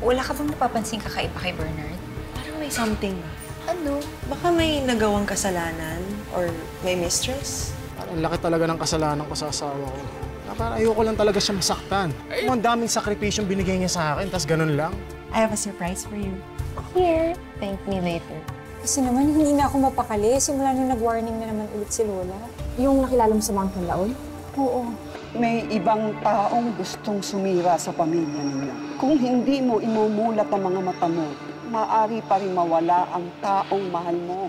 Wala ka bang napapansin kakaiba kay Bernard? Parang may something. Ano? Baka may nagawang kasalanan or may mistress? Parang laki talaga ng kasalanan ko sa asawa ko. Parang ayoko lang talaga siya masaktan. Ang daming sakripisyong binigay niya sa akin, tas ganun lang. I have a surprise for you. Here, thank me later. Kasi naman, hindi na ako mapakali. Simula nung nag-warning na naman ulit si Lola. Yung nakilala mo sa mga panlaon? Oo. May ibang taong gustong sumira sa pamilya ninyo. Kung hindi mo imumulat ang mga mata mo, maaari pa rin mawala ang taong mahal mo.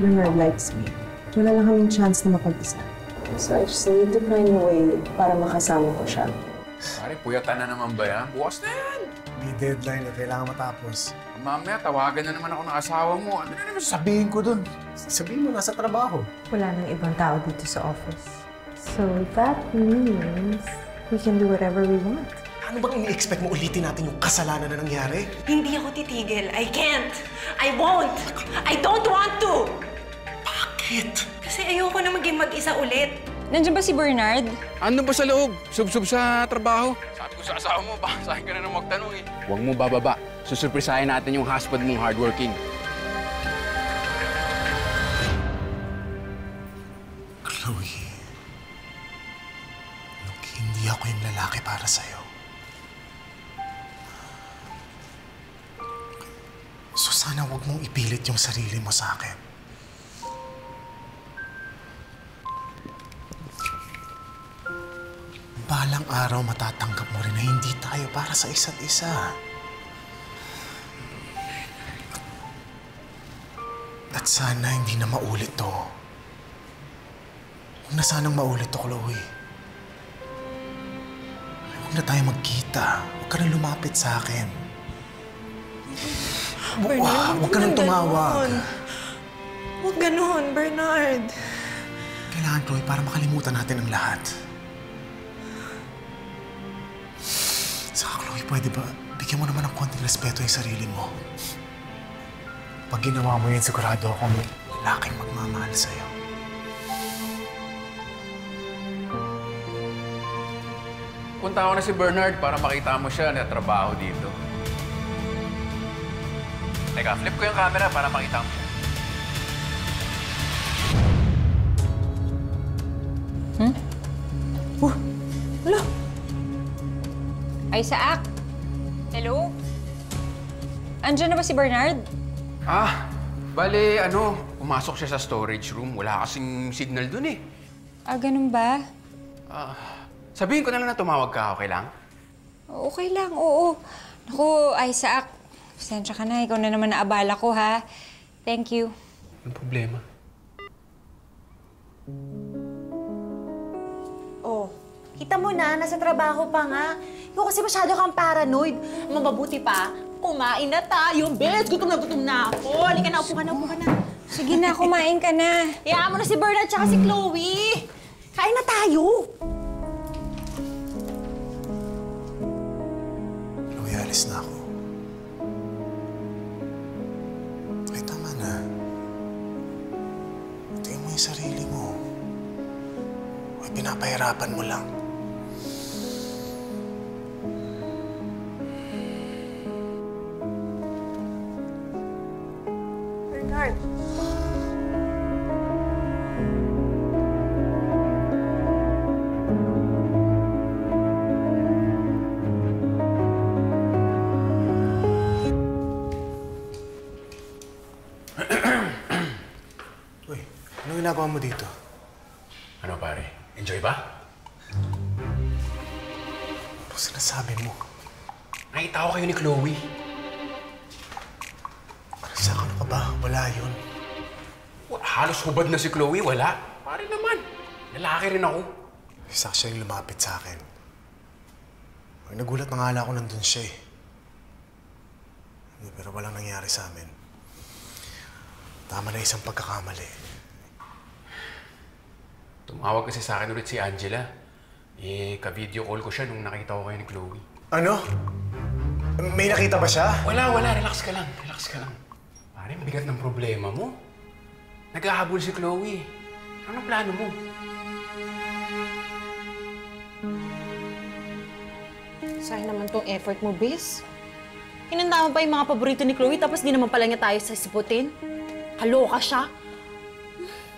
Bernard likes me. Wala lang kaming chance na mapag-isa. So I just need to find a way para makasama ko siya. Pare, puyatan na naman ba yan? Bukas na yan! May deadline na kailangan matapos. Mamaya, tawagan na naman ako ng asawa mo. Ano na naman sasabihin ko dun? Sabihin mo, nasa trabaho. Wala nang ibang tao dito sa office. So that means we can do whatever we want. Ano bang ini-expect mo ulitin natin yung kasalanan na nangyari? Hindi ako titigil. I can't. I won't. I don't want to. Bakit? Kasi ayoko na maging mag-isa ulit. Nandiyan ba si Bernard? Ano ba sa loob? Sub-sub sa trabaho? Sabi ko sa asawa mo, baka sa akin ka na nang magtanong eh. Huwag mo bababa. Susurprisahin natin yung husband mong hardworking. Chloe, hindi ako yung lalaki para sa'yo. So sana huwag mong ipilit yung sarili mo sa akin. Balang araw matatanggap mo rin na hindi tayo para sa isa't isa. At sana hindi na maulit to. Huwag na sanang maulit to, Chloe. Huwag na tayo magkita. Huwag ka na lumapit sa akin. Huwag ka nang tumawag. Huwag ganon, Bernard. Kailangan, Chloe, para makalimutan natin ang lahat. Saka, Chloe, pwede ba bigyan mo naman ng konting respeto yung sarili mo? Pag ginawa mo yun, sigurado akong may lalaking magmamahal sa'yo. Punta ako na si Bernard para makita mo siya na trabaho dito. Teka, flip ko yung camera para makita mo siya. Hello? Isaac? Hello? Andiyan na ba si Bernard? Bale, pumasok siya sa storage room. Wala kasing signal dun eh. Ganun ba? Sabihin ko na lang na tumawag ka, okay lang? Okay lang, oo. Naku, Isaac, pasensya ka na. Ikaw na naman naabala ko, ha? Thank you. Anong problema? Oh, kita mo na, nasa trabaho pa nga. Ikaw kasi masyado kang paranoid. Mababuti pa, kumain na tayo. Bet, gutom na ako. Halika na, upo ka na. Sige na, kumain ka na. Hayaan mo na si Bernard tsaka si Chloe. Kain na tayo. Chloe, alis na ako. Ay, tama na. Tingin mo yung sarili mo. Ay, pinapahirapan mo lang. Bernard. Uy, anong ginagawa mo dito? Ano pare? Enjoy ba? Ano sinasabi mo? Nakita ko kayo ni Chloe. Saka ano ka ba? Wala yun. Halos hubad na si Chloe, wala. Pare naman. Lalaki rin ako. Isa siya yung lumapit sa akin. Ay, nagulat na nga ako nandun siya eh. Pero walang nangyari sa amin. Tama na isang pagkakamali. Tumawag kasi sa akin ulit si Angela. Ka-video call ko siya nung nakita ko kayo ni Chloe. Ano? May nakita ba siya? Wala. Relax ka lang. Pare, bigat ng problema mo. Naghahabol si Chloe. Anong plano mo? Sayang naman tong effort mo, Bis. Hinanda mo pa yung mga paborito ni Chloe tapos di naman pala niya tayo sasiputin. Kaloka siya.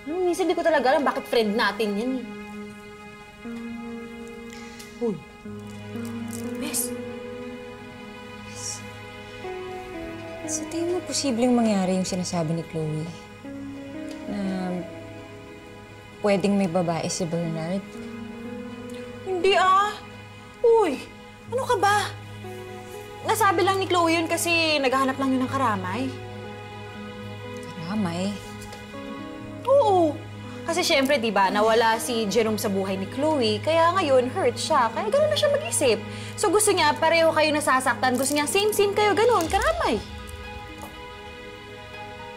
Minsan di ko talaga alam bakit friend natin yan eh. Uy. Bes. Sa tingin mo, posibleng mangyari yung sinasabi ni Chloe? Na pwedeng may babae si Bernard? Hindi ah. Uy, ano ka ba? Nasabi lang ni Chloe yun kasi naghahanap lang yun ng karamay. Karamay? Oo. Kasi syempre, di ba, nawala si Jerome sa buhay ni Chloe, kaya ngayon hurt siya. Kaya gano'n na siya mag-isip. So gusto niya, pareho kayo nasasaktan. Gusto niya, same kayo, gano'n, karamay.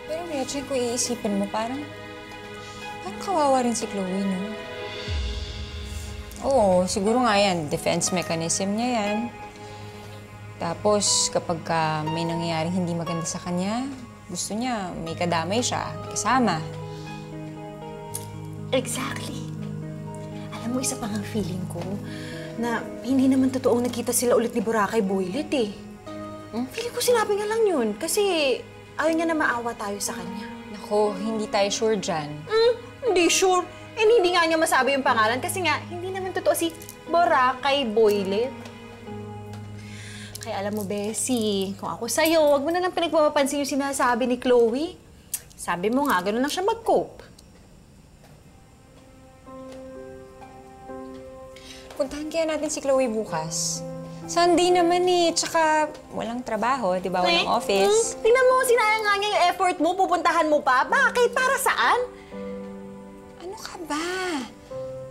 Pero Gretchen, kung iisipin mo, parang kawawa rin si Chloe, no? Oo, siguro nga yan. Defense mechanism niya yan. Tapos, kapag may nangyayaring hindi maganda sa kanya, gusto niya may kadamay siya, kasama. Exactly. Alam mo, isa pang ang feeling ko na hindi naman totoong nakita sila ulit ni Boracay Boylet eh. Feeling ko sinabi nga lang yun kasi ayaw niya na maawa tayo sa kanya. Nako, hindi tayo sure dyan. Hindi sure. And hindi nga niya masabi yung pangalan kasi nga hindi naman totoo si Boracay Boylet. Kaya alam mo, Bessie, kung ako sa'yo, huwag mo na lang pinagpapansin yung sinasabi ni Chloe. Sabi mo nga, gano'n lang siya mag-cope. Puntahan kaya natin si Chloe bukas. Sunday naman eh, tsaka walang trabaho, di ba? Walang office. Tingnan mo, sinayang nga niya yung effort mo, pupuntahan mo pa. Bakit? Para saan? Ano ka ba?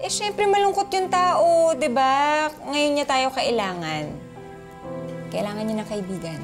Eh, syempre malungkot yung tao, di ba? Ngayon niya tayo kailangan. Kailangan niya ng kaibigan.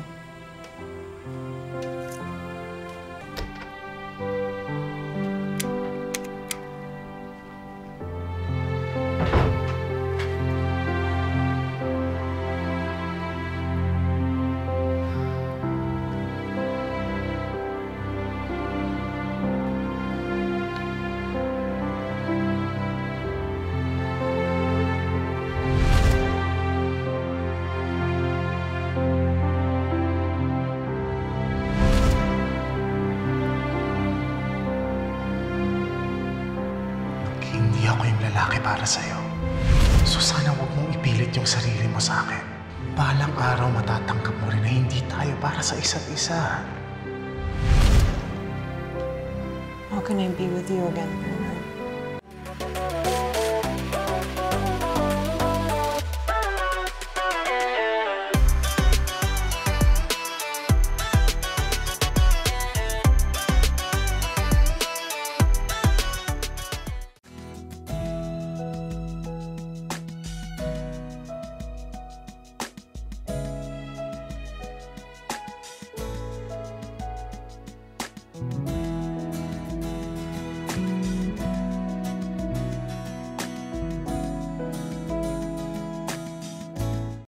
Hindi ako yung lalaki para sa'yo. So sana huwag mong ipilit yung sarili mo sa akin. Balang araw matatanggap mo rin na hindi tayo para sa isa't isa. How can I be with you again, Bernard?